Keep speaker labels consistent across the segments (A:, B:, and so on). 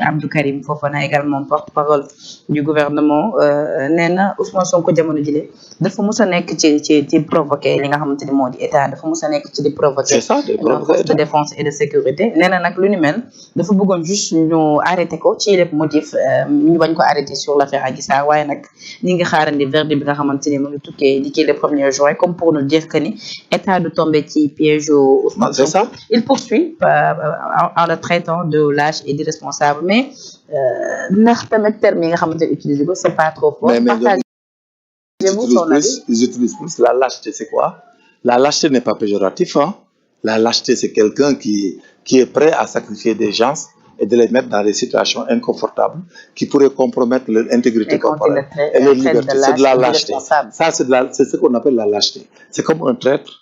A: Abdou Karim Fofana également porte-parole du gouvernement nee na Ousmane Sonko jamono jile dafa mus a nekk ci provoquer li nga xamante ni moo di état dafa mus a nekk ci di provoquer nos forces de défense et de sécurité nee na nag lu ni mel dafa bëggoon juste ñu arrêté ko ci lépp motif ñu bañ ko arrêté sur l'affaire Adji Sarr waaye nag ñi ngi xaarandi verdict bi nga xamante ni mu ngi tukkee di ci le 1er juin comme pour nous dire que ni état du tombé ci piège Ousmane Sonko il poursuit en le traitant de lâche et d'irresponsable mais ndax tamit terme yi nga xamante ne utiliser ko c'est pas trop fort.
B: Ils utilisent plus la lâcheté, c'est quoi? La lâcheté n'est pas péjoratif, hein? La lâcheté, c'est quelqu'un qui est prêt à sacrifier des gens et de les mettre dans des situations inconfortables qui pourraient compromettre leur intégrité corporelle et leur liberté. C'est de la lâcheté. Ça, c'est ce qu'on appelle la lâcheté. C'est comme un traître,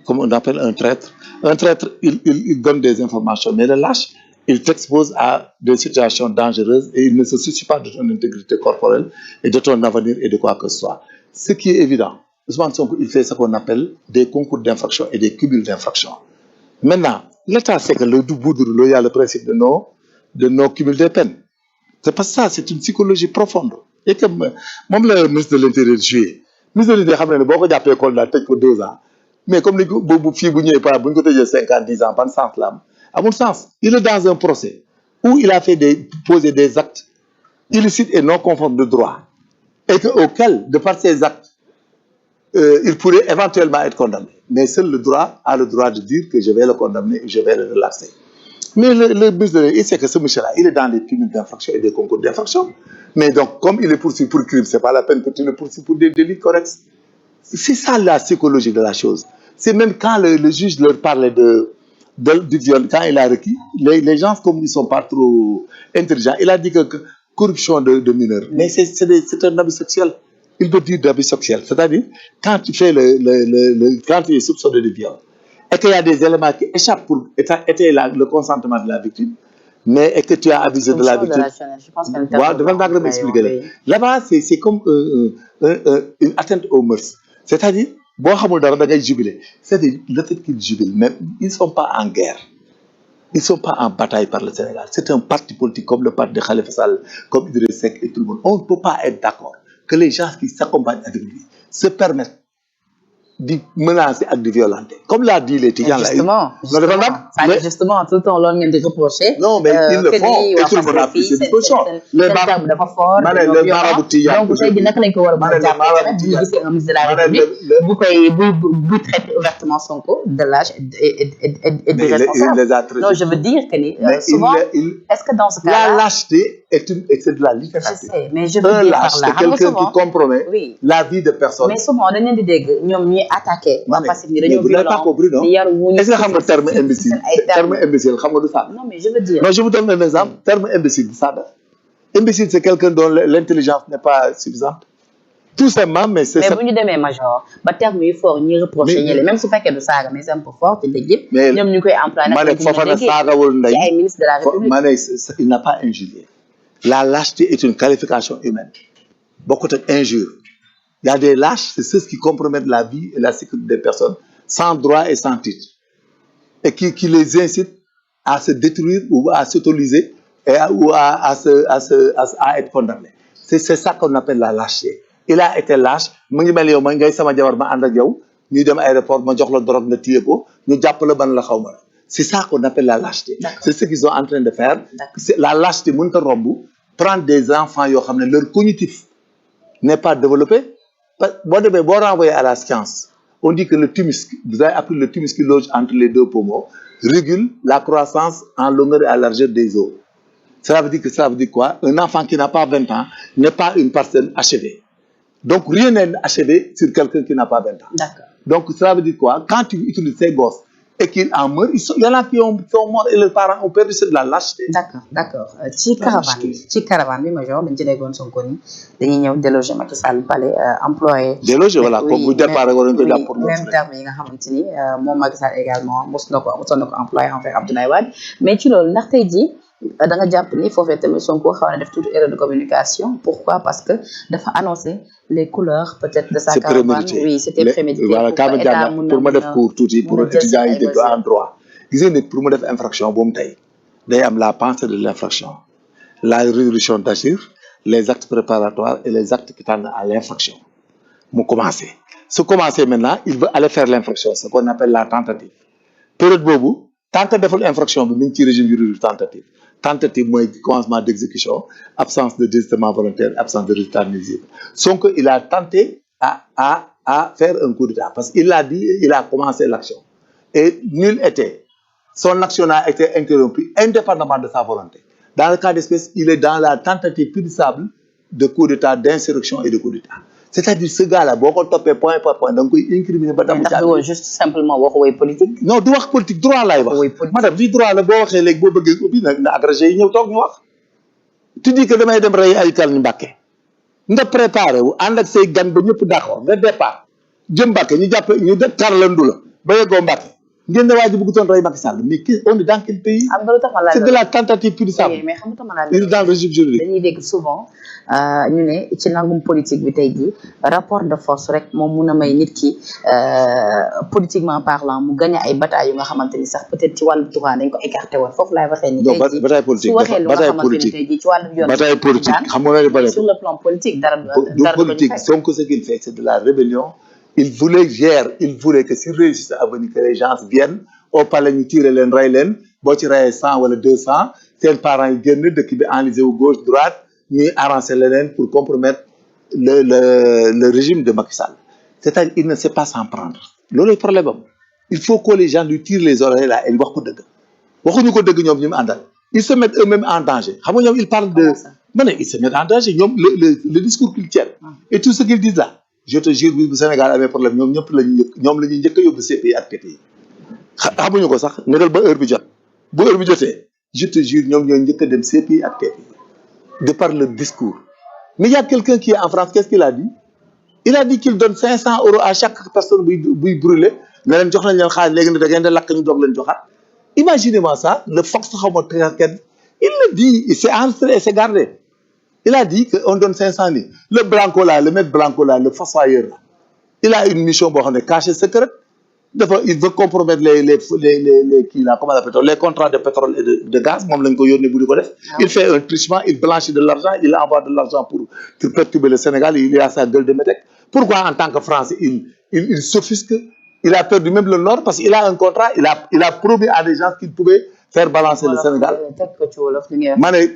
B: comme on appelle un traître. Un traître, il donne des informations, mais le lâche, il t'expose à des situations dangereuses et il ne se soucie pas de ton intégrité corporelle et de ton avenir et de quoi que ce soit. Ce qui est évident, Ousmane Sonko, il fait ce qu'on appelle des concours d'infraction et des cumuls d'infraction. Maintenant, l'État sait que le bout de rouleau, il y a le principe de nos cumuls de peines. C'est pas ça, c'est une psychologie profonde. Et que même le ministre de l'Intérieur joué, le ministre de l'Intérieur, il y a beaucoup d'écoles là, peut-être pour 2 ans. Mais comme les filles, vous n'avez pas, vous avez 50, 10 ans, pas de sens là. À mon sens, il est dans un procès où il a fait poser des actes illicites et non conformes de droit et auxquels, de par ces actes, il pourrait éventuellement être condamné. Mais seul le droit a le droit de dire que je vais le condamner et je vais le relaxer. Mais le business, il sait que ce monsieur-là, il est dans les cumuls d'infraction et des concours d'infraction. Mais donc, comme il est poursuivi pour crime, ce n'est pas la peine que tu le poursuives pour des délits corrects. C'est ça la psychologie de la chose. C'est même quand le juge leur parlait du viol, quand il a requis, les gens, comme ils ne sont pas trop intelligents, il a dit que corruption de mineurs. Mais c'est un abus sexuel. Il peut dire d'abus sexuel. C'est-à-dire, quand tu fais quand tu es soupçonné de viol, et qu'il y a des éléments qui échappent pour étayer le consentement de la victime, mais et que tu as abusé de la victime. Là-bas, c'est comme une atteinte aux mœurs. C'est-à-dire, c'est-à-dire, le fait qu'ils jubilent, même, ils ne sont pas en guerre. Ils ne sont pas en bataille par le Sénégal. C'est un parti politique comme le parti de Khalifa Sall, comme Idriss Seck et tout le monde. On ne peut pas être d'accord que les gens qui s'accompagnent avec lui se permettent de menacer et de violenter. Comme l'a dit les Tidjans.
A: Justement, tout le temps, l'on vient de reprocher.
B: Non, mais ils le font et tout le monde a pris ses dispositions.
A: Les marabouts Tidjans. Donc, vous traitez ouvertement Sonko de l'âge et de responsable. Non, je veux dire que souvent, est-ce que dans ce cas-là...
B: La lâcheté, c'est de la littérature.
A: Je sais, mais je veux dire par là.
B: C'est quelqu'un qui compromet la vie de personne.
A: Mais souvent, on a des dégâts. Attaqué.
B: Vous n'avez pas compris, non? Est-ce que vous avez le terme imbécile? Terme imbécile,
A: non, mais je veux dire.
B: Non, je vous donne un exemple. Terme imbécile, ça. Imbécile, c'est quelqu'un dont l'intelligence n'est pas suffisante. Tout simplement, mais c'est ça.
A: Mais vous nous donnez major. Le terme est fort, ni reprocher. Même si vous faites que ça, mais c'est un peu fort, c'est dégueu. Mais nous sommes en plein ministre de la République.
B: Il n'a pas injurié. La lâcheté est une qualification humaine. Beaucoup d'injures. Il y a des lâches, c'est ceux qui compromettent la vie et la sécurité des personnes sans droit et sans titre. Et qui les incitent à se détruire ou à s'autoriser ou à être condamnés. C'est ça qu'on appelle la lâcheté. Il a été lâche. C'est ça qu'on appelle la lâcheté. C'est ce qu'ils sont en train de faire. La lâcheté, prendre des enfants, leur cognitif n'est pas développé. Bon renvoyer à la science, on dit que le thymus, vous avez appris le thymus qui loge entre les deux poumons, régule la croissance en longueur et à largeur des os. Ça veut dire quoi? Un enfant qui n'a pas 20 ans n'est pas une personne achevée. Donc rien n'est achevé sur quelqu'un qui n'a pas 20 ans.
A: D'accord.
B: Donc ça veut dire quoi? Quand tu utilises ces gosses et qu'ils en meurent, il y en a qui sont morts et leurs parents ont perdu, c'est de la lâcheté.
A: D'accord. Ci caravane, major, dañ ci déggoon Sonko ni dañuy ñëw déloger Macky Sall palais employé.
B: Déloger, voilà, comme vous départ pour
A: même terme yi nga xamante ni moom Macky Sall également mosoon na ko employé envers Abdoulaye Wade. Mais ci loolu ndax tey jii da nga jàpp ni foofee tamit Sonko xaw na def toute erreur de communication. Pourquoi? Parce que dafa annoncer les couleurs peut-être de sa caravane. Oui, c'était prémédité.
B: Voilà, pour ma def cours tuuti pour étudiants yi en droit. Gis nga nit pour mu def infraction bu mu tey day am la pensée de l'infraction, la résolution d'agir, les actes préparatoires et les actes qui tendent à l'infraction. Mu commencé su commencé maintenant il veut aller faire l'infraction, ce qu'on appelle la tentative. Période boobu tant que deful infraction bi mi ngi ci régime juridique tentative mooy commencement d'exécution, absence de désistement volontaire, absence de résultat nuisible. Sonko il a tenté à faire un coup d'état parce qu'il a dit, il a commencé l'action et nul était, son action a été interrompue indépendamment de sa volonté. Dans le cas d'espèce, il est dans la tentative punissable de coup d'état, d'insurrection et de coup d'état. C'est-à-dire ce gars-là boo ko toppee point par point da nga koy incriminer ba damu
A: ndax juste simplement wax way politique.
B: non du wax politique droit laay wax. madame fii droit la boo waxee léegi boo bëggee ubbi nag na agrégé yi ñëw toog ñu wax. tu dis que damay dem rey ay kal ñu Mbàkke nga préparé wu ànd ak say gan ba ñëpp d'accord nga départ jëm Mbàkke ñu jàpp ñu def karlandu la ba yeggoo Mbàkke ngeen ne waa ji bëggutoon rey Macky Sall mais on est dans quel pays? C'est de la tentative punissable.
A: mais xam nga ma
B: il est dans le régime juridique.
A: dañuy dégg souvent ñu ne ci nangum politique bi tey jii rapport de force rek moom mun a may nit ki politiquement parlant mu gagné ay batailles yu nga xamante ni sax peut-être ci wàllu droit dañ ko écarté woon foofu laay waxee ni. tey jii
B: bataille politique
A: su waxee lu nga xamante ni tey jii ci wàllu yoon.
B: bataille politique xam nga
A: sur le plan politique dara
B: du politique. Sonko ce qu'il fait c'est de la rébellion. Il voulait que s'il réussissait à venir que les gens viennent au palais ñu tirer leen rey leen boo ci reyee 100 wala 200 seen parents yi génn dëkk bi enlisé wu gauche droite ñuy arranger leneen pour compromettre le régime de Macky Sall. C'est-à-dire il ne sait pas s'en prendre. loolu problème am il faut que les gens lui tirent les oreilles là et ñu wax ko dëgg waxuñu ko dëgg ñoom ñu mu àndal ils se mettent eux-mêmes en danger xam nga ñoom ils parlent de ma ne ils se mettent en danger ñoom le discours qu'ils tiennent et tout ce qu'ils disent là. Je te jure bi bu Sénégal amee problème ñoom ñëpp la ñuy njëkk a yóbbu CPI ak TPI xamuñu ko sax negal ba heure bi jot bu heure bi jotee je te jure ñoom ñooy njëkk a dem CPI ak TPI de par le discours. Mais il y a quelqu'un qui est en France, qu'est-ce qu'il a dit? Il a dit qu'il donne 500 € à chaque personne buy brûler ne leen jox nañ leen xaalis léegi ne da ngeen di lakk ñu doog leen joxaat. Imaginez-moi ça, le Fox xaw ma kenn il le dit, il s'est enregistré et c'est gardé. Il a dit qu'on donne 500 000. Le Blanco là, le maître Blanco là, le fossoyeur là, il a une mission cachée secrète. Il veut compromettre les contrats de pétrole et de gaz. Il fait un trichement, il blanchit de l'argent, il envoie de l'argent pour perturber le Sénégal, il est à sa gueule de métèque. Pourquoi en tant que Français, il s'offusque? Il a perdu même le Nord parce qu'il a un contrat, il a promis à des gens qu'il pouvait faire balancer le Sénégal.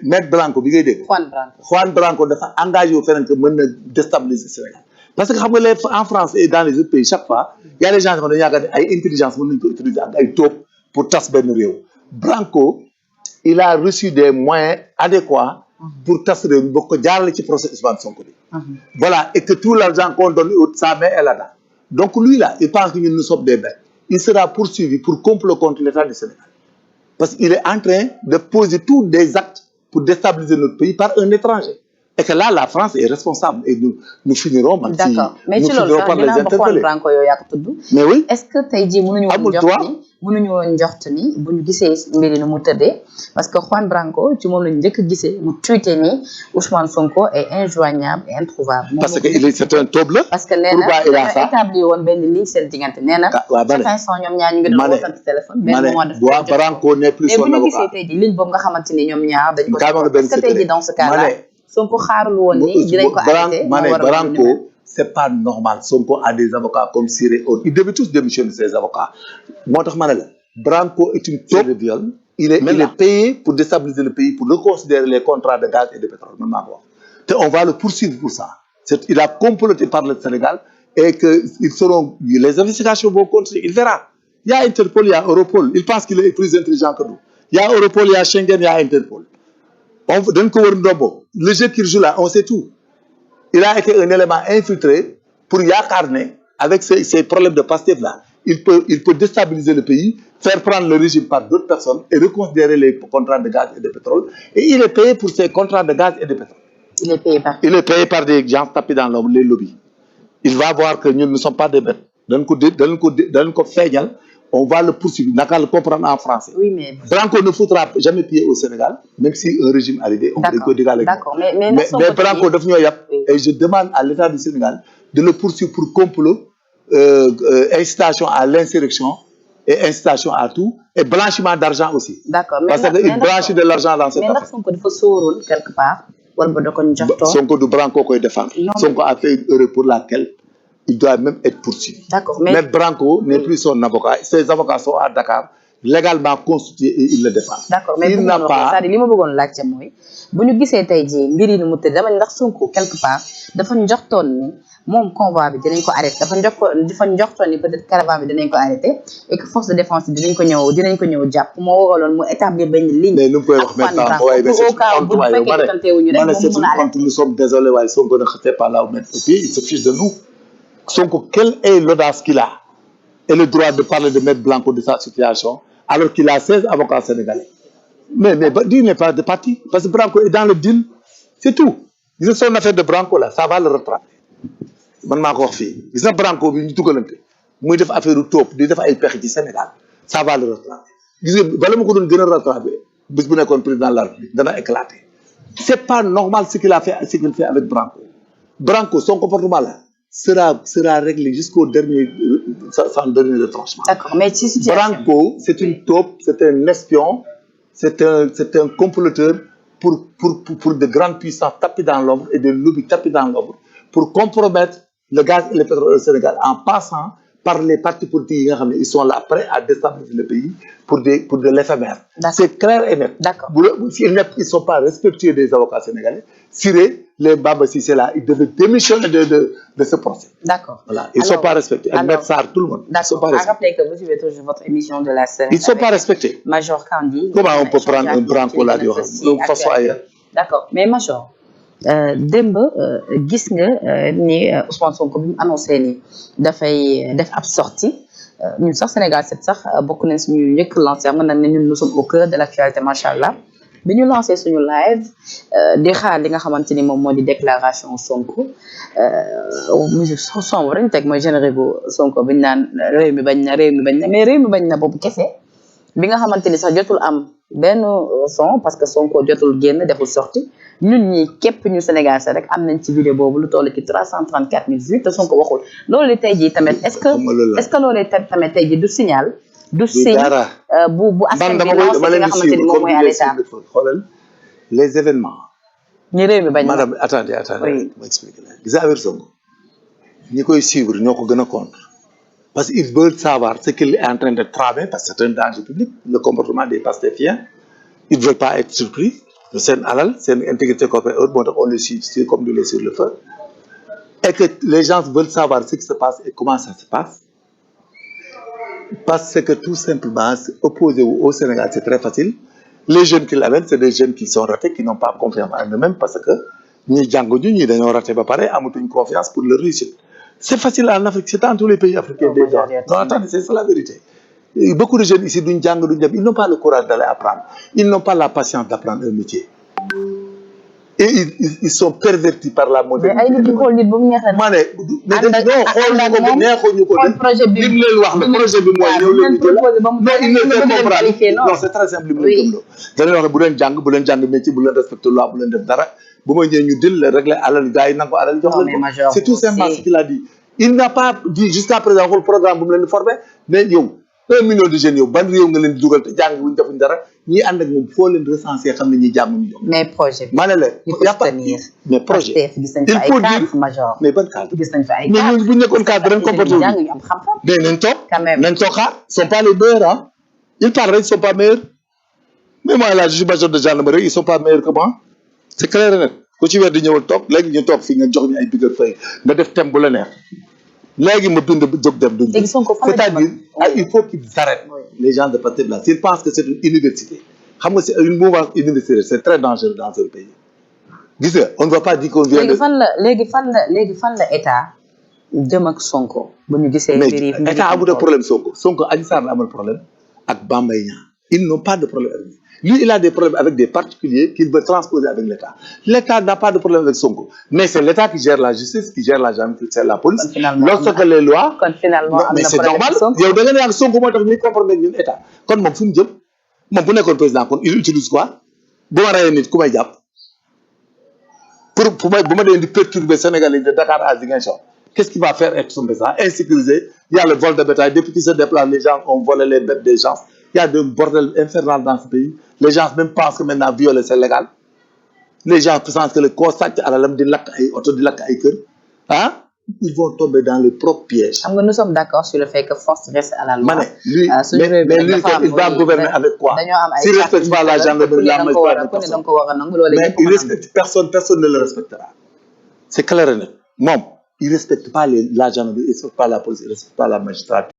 B: Maître Blanco, Juan Branco dafa engagé au fait que mën na déstabiliser le Sénégal. Parce que en France et dans les autres pays, chaque fois, il y a des gens qui ont une intelligence pour tasser ben réew. Branco, il a reçu des moyens adéquats pour tasser le procès Ousmane Sonko. Voilà, et que tout l'argent qu'on donne, sa main est là-dedans. Donc lui là, il pense que nous sommes des bêtes. Il sera poursuivi pour complot contre l'État du Sénégal. Parce qu'il est en train de poser tous des actes pour déstabiliser notre pays par un étranger. Et que là, la France est responsable et nous finirons par
A: mais nous finirons par les interpeller.
B: Mais oui.
A: Est-ce que tu as dit mënuñu woon njort ni bu ñu gisee mbiri nu mu tëddee parce que Juan Branco ci moom lañu njëkk gisee mu tweeté ni Ousmane Sonko est injoignable et introuvable.
B: Parce que c'est un tauble.
A: Parce que nee na établi woon benn ligne seen diggante nee na. ñoom ñaar ñu ngi doon wootante téléphone. benn mois de
B: Branco n'est plus son avocat.
A: mais bu ñu gisee tey jii ligne boobu nga xamante ni ñoom ñaar dañ ko. est-ce que tey jii dans ce cas-là Sonko xaarul woon ni dinañ ko arrêté.
B: Branco c'est pas normal. Sonko a des avocats comme Siré Aude. Ils devaient tous démissionner ses avocats. Branco est une taupe de viol. Il est payé pour déstabiliser le pays, pour reconsidérer les contrats de gaz et de pétrole. On va le poursuivre pour ça. Il a comploté par le Sénégal et que les investigations vont continuer. Il verra. Il y a Interpol, il y a Europol. Il pense qu'il est plus intelligent que nous. Il y a Europol, il y a Schengen, il y a Interpol. Le jeu qu'il joue là, on sait tout. Il a été un élément infiltré pour Yakarne, avec ces problèmes de Pastef là. Il peut déstabiliser le pays, faire prendre le régime par d'autres personnes et reconsidérer les contrats de gaz et de pétrole. Et il est payé pour ces contrats de gaz et de pétrole.
A: Il est payé par
B: des gens tapés dans les lobbies. Il va voir que nous ne sommes pas des bêtes. On va le poursuivre. On va le comprendre en français.
A: Oui, mais
B: Branco ne foutra jamais pied au Sénégal, même si un régime arrivé, on peut dégager.
A: D'accord, mais
B: Branco et je demande à l'État du Sénégal de le poursuivre pour complot, incitation à l'insurrection et incitation à tout et blanchiment d'argent aussi.
A: D'accord
B: parce que il blanchit de l'argent dans cette
A: affaire. Mais ndax Sonko dafa sóoroon quelque part wala ba da ko njortoon.
B: Sonko du Branco koy défendre. Sonko a fait une erreur pour laquelle il doit même être poursuivi.
A: D'accord
B: mais Branco n'est plus son avocat ses avocats sont à Dakar légalement constitués et il le défend.
A: D'accord mais il n'a pas c'est-à-dire li ma bëggoon laajte mooy bu ñu gisee tey jii mbir yi nu mu tëdd dama ndax Sonko quelque part dafa njortoon ni moom convoi bi dinañ ko arrêté dafa njortoon ni peut-être caravane bi dinañ ko arrêté et que force de défense dinañ ko ñëw jàpp moo waraloon mu établir benn ligne.
B: mais nu mu koy wax maintenant waaye mais c'est une honte nous sommes désolés waaye Sonko ne xasee pas là où mettre au pied il se fiche de nous Sonko quelle est l'audace qu'il a et le droit de parler de Maître Blanco de sa situation alors qu'il a 16 avocats sénégalais mais il n'est pas de parti parce que Branco est dans le deal c'est tout gis nga son affaire de Branco là ça va le rattraper man maa ko wax fii gis nga Branco bi ñu dugalante muy def affaire u tóob di def ay pexe ci Sénégal ça va le rattraper gis nga bala ma ko doon gën a rattraper bis bu nekkoon président de la République dana éclater c'est pas normal ce qu'il fait avec Branco son comportement là sera réglé jusqu'au dernier son dernier retranchement.
A: D'accord mais ci situation
B: Branco c'est une taupe c'est un espion c'est un comploteur pour de grandes puissances tapis dans l'ombre et des lobbies tapis dans l'ombre pour compromettre le gaz et le pétrole au Sénégal en passant par les partis politiques yi nga xam ne ils sont là prêts à déstabiliser le pays pour de l'éphémère. C'est clair et net.
A: D'accord.
B: Ils sont pas respectueux des avocats sénégalais. Siré les Bamba Cissé là ils devaient démissionner de ce procès.
A: D'accord.
B: Voilà ils sont pas respectés. Ak Maître Sarr tout le monde.
A: D'accord. Ils sont pas respectés. Rappelez que vous suivez toujours votre émission de la semaine.
B: Ils sont pas respectés.
A: Major Kandi.
B: Comment on peut prendre un Branco là di wax de façon ailleurs.
A: D'accord mais Major. démb gis nga ni Ousmane Sonko bi mu annoncé ni dafay def ab sortie ñun sax Sénégal set sax bokk nañ suñu njëkk lancé mën nañ ne ñun nous sommes au cœur de l'actualité macha allah bi ñu lancé suñu live di xaar li nga xamante ni moom moo di déclaration Sonko musique sombre dañu teg mooy générique bu Sonko bi ñu naan réew mi bañ na mais réew mi bañ na boobu kese bi nga xamante ni sax jotul am benn son parce que Sonko jotul génn deful sortie ñun ñi képp ñu Sénégal sax rek am nañ ci vidéo boobu lu toll ci 334 000 vues te Sonko waxul loolu tey jii tamit est-ce que loolu tamit tey jii du signal du signe bu askan bi lancé li nga xamante ni moom mooy à l'état
B: xoolal les événements
A: ñi réew mi bañ
B: madame attendez ma expliquer la gis nga affaire Sonko ñi koy suivre ñoo ko gën a contre parce qu'ils veulent savoir ce qu'il est en train de tramer parce que c'est un danger public le comportement des Pastefiens ils ne veulent pas être surpris seen alal seen intégrité corporelle moo tax on les suit comme du lait sur le feu et que les gens veulent savoir ce qui se passe et comment ça se passe parce que tout simplement opposé au Sénégal c'est très facile les jeunes qui l'amènent c'est des jeunes qui sont ratés qui n'ont pas confiance en eux-mêmes parce que ñi jànguñu ñi dañoo raté ba pare amatuñ confiance pour leur réussite c'est facile en Afrique c'est dans tous les pays africains déjà non attendez c'est ça la vérité beaucoup de jeunes ici duñ jàng duñ dem ils n'ont pas le courage d'aller apprendre ils n'ont pas la patience d'apprendre un métier et ils sont pervertis par la modernité.
A: mais ay nit di xool nit ba mu neexee.
B: ma ne mais non xool ko neexuñu ko de.
A: projet bi
B: li mu leen wax la projet bi mooy ñëw leen jël non il ne fait comprendre non c'est très simple li mu leen gëmloo dañuy wax ne bu leen jàng métier bu leen respecter loi bu leen def dara bu ma ñëwee ñu dil la régler alal gars yi nangu alal jox leen ko c'est tout simplement ce qu'il a dit il n'a pas dit jusqu'à présent xool programme bu mu leen di formé mais yow 1 million de jeunes yow ban réew nga leen di dugal te jàng wuñ defuñ dara ñi ànd ak moom foo leen recenser xam ne ñi jànguñu ñoom.
A: mais projet bi
B: ma ne la y a pas mais projet il faut dire mais ban cadre
A: gis nañ fa ay
B: mais ñooñu bu ñu nekkoon cadre dañ comporté wu mais nañ toog xaar sont pas les meilleurs ah ils parlent ils sont pas meilleurs mais moi là je suis major de gendarmerie ils sont pas meilleurs que moi c'est clair et net ku ci weer di ñëwal toog léegi ñu toog fii nga jox ñu ay biggal fay nga def thème bu la neex léegi ma bind jóg dem duñ c'est-à-dire il faut qu'ils arrêtent les gens de Pastef là s'ils pensent que c'est une université xam nga c'est une mouvance universitaire c'est très dangereux dans ce pays gis nga on ne va pas dire qu'on vient de
A: léegi fan la état jëm ak Sonko bu ñu gisee
B: mais état amul problème Sonko Adji Sarr la amal problème ak Bamba Niang ils n'ont pas de problème avec lui il a des problèmes avec des particuliers qu'il veut transposer avec l'État n'a pas de problème avec Sonko mais c'est l'État qui gère la justice qui gère la gendarmerie c'est la police lorsque les lois mais c'est normal yow da nga ne ak Sonko moo tax ñuy comprendre ñun état kon moom fu mu jëm moom bu nekkoon président kon il utilise quoi bu ma reyee nit ku may jàpp bu ma dee di perturber Sénégalais de Dakar à Ziguinchor Qu'est-ce qu'il va faire exprimer ça? Insécurisé. Il y a le vol de bétail. Depuis qu'ils se déplacent, les gens ont volé les bêtes des gens. Il y a de bordel infernal dans ce pays. Les gens même pensent que maintenant violer c'est légal. Les gens pensent que le contact à la lame de lac et auto de lac et hein? Ils vont tomber dans le propre piège.
A: Nous sommes d'accord sur le fait que force reste à la loi.
B: Lui, mais lui, il va gouverner avec quoi? S'il ne respecte pas la gendarmerie, la magistrature, mais il respecte personne, personne ne le respectera. C'est clair et net. Moi, il ne respecte pas la gendarmerie, il ne respecte pas la police, il ne respecte pas la magistrature.